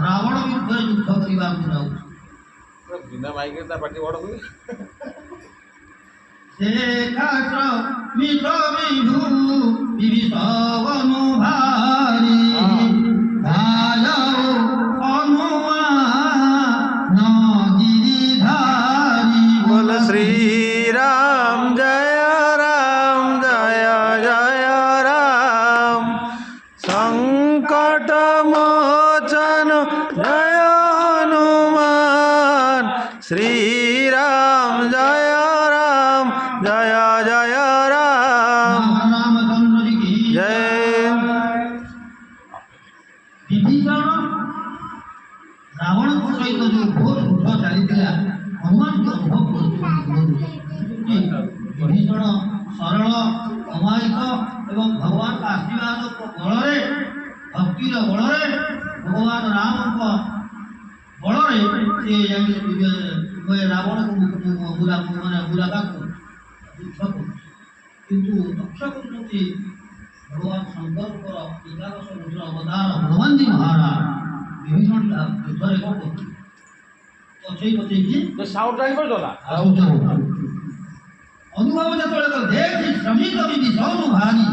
रावण युद्ध युद्ध करने जाऊ बिना माइक पार्टी बड़ हुए शेखाच मित्र विभु विभीषण भारी भाय हनुमान गिरिधारी। बोल श्री राम जय जय राम संकट मोचन जय हनुमान श्री राम जय जय राम रामचंद्र जी की जय। विभीषण रावण को सहित जो घोर युद्ध चली हनुमान को अनुभव विभीषण सरल अमायिक एवं भगवान का आशीर्वाद बल भक्तिर बल भगवान राम बल से रावण को बुला बुलावा किंतु रक्षा कर भगवान शंकर एकादश रुद्र अवतार हनुमान जी महाराज विभीषण युद्ध कौन पचे पचे साउंड टाइम पर दोला अनुभव जो देख श्रमिक विभीषण भारी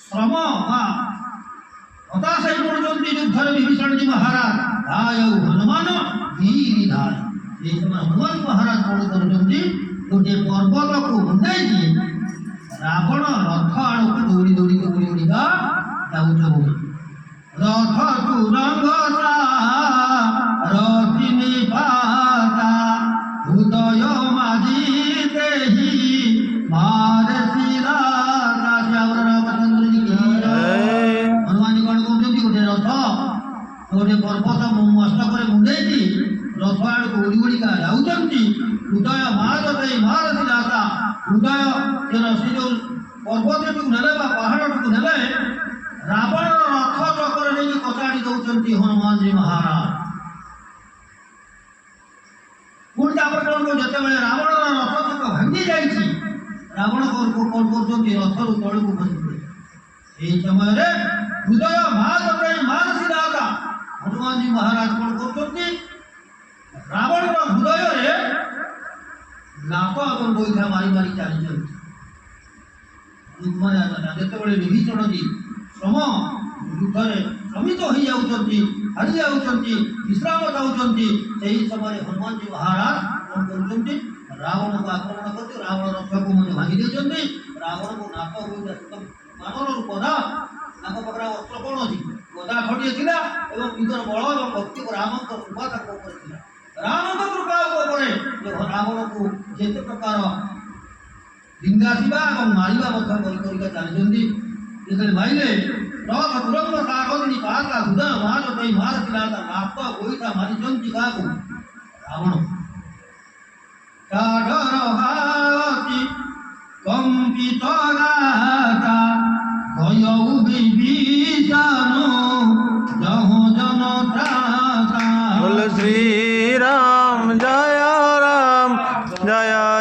श्रम हताश युद्ध विभीषण जी महाराज आय हनुमान गिरिधारी हनुमान महाराज कौन कर गोटे पर्वत को उन्नई रावण रथ आड़ को दौड़ी दौड़ी दौड़ी दौड़िका जाऊँ रथ तुरंग रथिनी पाता हृदय माझी देही मारे रामचंद्र जी की हनुमान जी कौन कहते गोटे रथ गोटे पर्वत मस्तक मुंडे रथ आड़ को उड़ी उड़िका जाऊँगी हृदय महाजते महारथीदाता हृदय से जो पर्वत ने पहाड़ ने रावण रथ चक्र नहीं कचाड़ी दौरान हनुमान जी महाराज पुणी कौन जो रावण रथ चक्र भांगी जाइए रावण कौन कर रथ रु तल को खसी समय हृदय महाजते महारथीदाता हनुमान जी महाराज कौन कर रावण हृदय लाख और गोईठा मारी मारी चली जिते विभीषण जी श्रम युद्ध श्रमित हो जाती हारी जाती विश्राम चाहते समय हनुमान जी महाराज कौन कर रावण को आक्रमण करते रावण रथ को भांगी देते रावण को नाक मानव रूप ना नाक पाखे अस्त्र कौन अच्छी गदा खड़िए थी निजर बल और भक्ति को राम कृपा राम कृपा रावण को जिते प्रकार लिंगाशिवा और मारिबा चलती मारे रथ तुरंग सागरी पाता हृदय महाजते महारथीदाता नाक गोईठा मारी रावण कंपित गाता गयौ विभीषण जहो जन त्राता। बोल श्री राम जय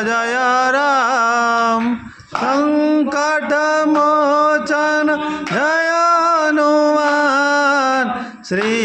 जय राम संकट मोचन जय हनुमान श्री